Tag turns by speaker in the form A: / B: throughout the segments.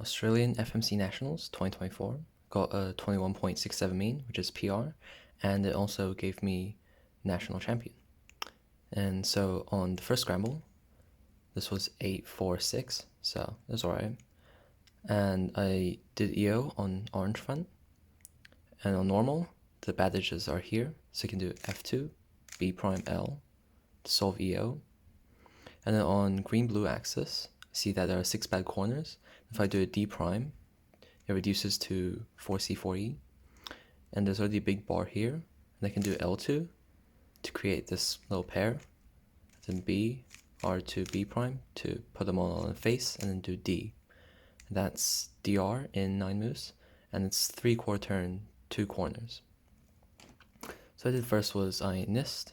A: Australian FMC Nationals 2024. Got a 21.67 mean, which is PR, and it also gave me national champion. And so on the first scramble, this was 846, so it was alright. And I did EO on orange front, and on normal, the bad edges are here, so you can do F2, B prime L to solve EO. And then on green-blue axis, see that there are 6 bad corners. If I do a D prime, it reduces to 4C4E. And there's already a big bar here, and I can do L2 to create this little pair. Then B, R2, B prime to put them all on the face, and then do D. That's DR in 9 moves, and it's 3/4 turn, 2 corners. So I did first was I nist,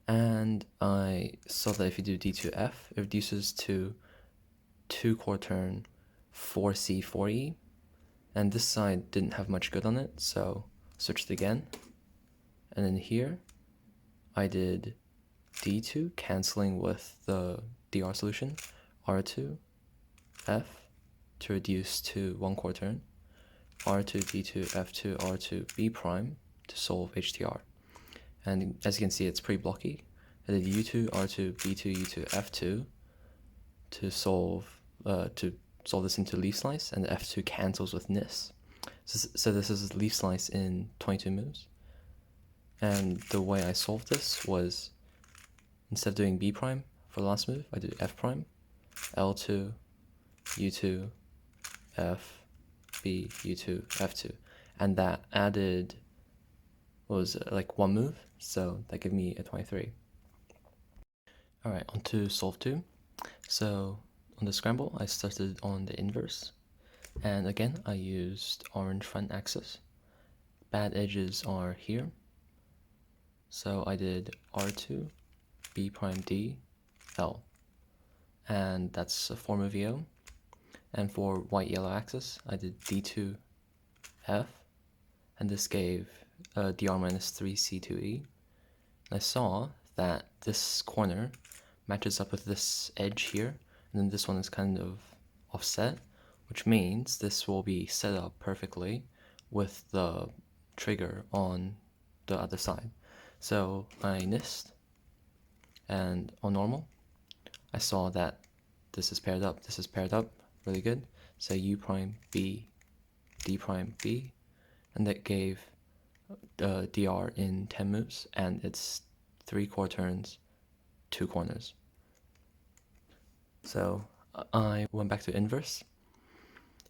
A: and I saw that if you do D2F, it reduces to 2/4 turn, 4C4E, and this side didn't have much good on it, so switched again. And then here, I did D2, canceling with the DR solution, R2, F, to reduce to 1/4 turn, R2, D2, F2, R2, B prime to solve HTR. And as you can see, it's pretty blocky. I did U2, R2, B2, U2, F2 to solve this into leaf slice, and the F2 cancels with NIS. So this is leaf slice in 22 moves. And the way I solved this was, instead of doing B prime for the last move, I did F prime, L2, U2, F, B, U2, F2. And that added was like 1 move, so that gave me a 23. Alright, on to solve 2. So on the scramble, I started on the inverse. And again, I used orange front axis. Bad edges are here. So I did R2, B prime D, L. And that's a form of EO. And for white-yellow axis, I did D2, F. And this gave DR minus 3C2E. And I saw that this corner matches up with this edge here, and then this one is kind of offset, which means this will be set up perfectly with the trigger on the other side. So I nist, and on normal, I saw that this is paired up, really good. So U prime B, D prime B, and that gave DR in 10 moves, and it's 3/4 turns, 2 corners. So I went back to inverse,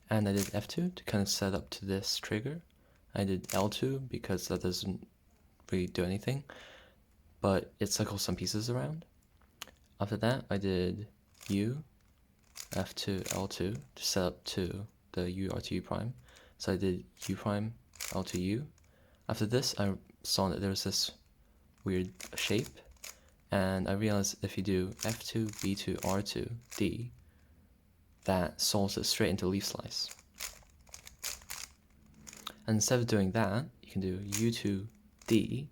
A: and I did F2 to kind of set up to this trigger. I did L2 because that doesn't really do anything, but it cycles some pieces around. After that, I did U, F2, L2 to set up to the U R2 U prime. So I did U prime, L2 U. After this, I saw that there was this weird shape, and I realized if you do F2, B2, R2, D, that solves it straight into leaf slice. And instead of doing that, you can do U2, D,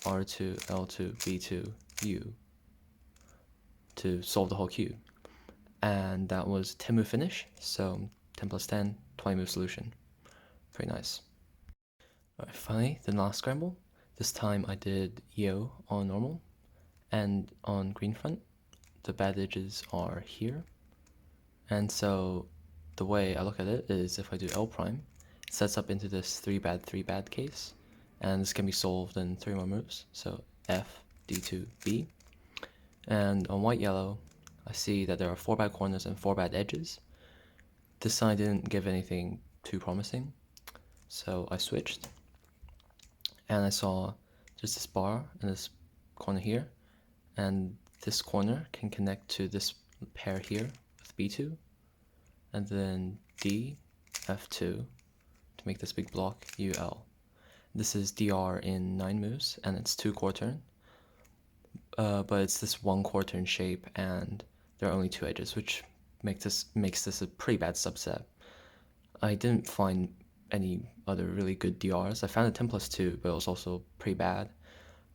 A: R2, L2, B2, U to solve the whole cube. And that was 10 move finish, so 10 plus 10, 20 move solution. Pretty nice. Alright, finally, the last scramble. This time I did EO on normal, and on green front, the bad edges are here. And so the way I look at it is if I do L prime, it sets up into this 3 bad case, and this can be solved in 3 more moves. So F, D2, B. And on white-yellow, I see that there are 4 bad corners and 4 bad edges. This side didn't give anything too promising, so I switched. And I saw just this bar and this corner here, and this corner can connect to this pair here with B2, and then D, F2 to make this big block UL. This is DR in 9 moves, and it's 2/4 turn, but it's this 1/4 turn shape, and there are only 2 edges, which makes this a pretty bad subset. I didn't find any other really good DRs. I found a 10 plus 2, but it was also pretty bad.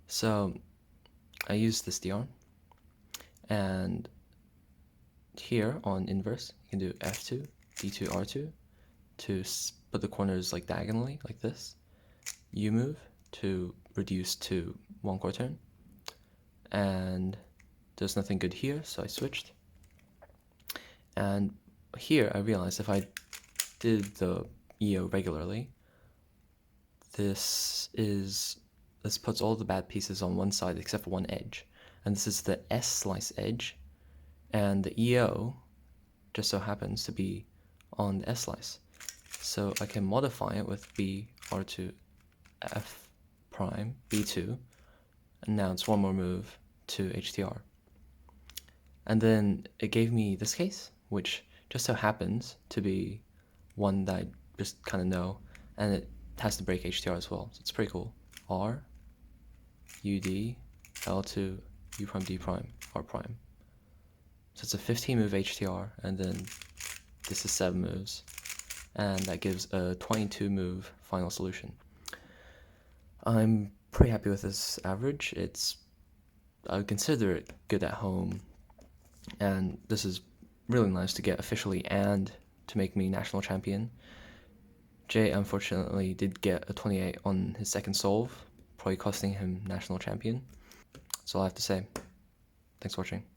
A: So I used this DR, and here on inverse, you can do F2, D2, R2 to put the corners like diagonally, like this. U move to reduce to 1 core turn. And there's nothing good here, so I switched. And here I realized if I did the EO regularly, this puts all the bad pieces on one side except for one edge. And this is the S slice edge, and the EO just so happens to be on the S slice. So I can modify it with B, R2, F prime, B2, and now it's one more move to HTR. And then it gave me this case, which just so happens to be one that I just kind of know, and it has to break HTR as well, so it's pretty cool. R, UD, L2, U prime, D prime, R prime. So it's a 15 move HTR, and then this is 7 moves, and that gives a 22 move final solution. I'm pretty happy with this average. I would consider it good at home, and this is really nice to get officially and to make me national champion. Jay unfortunately did get a 28 on his second solve, probably costing him national champion. That's all I have to say. Thanks for watching.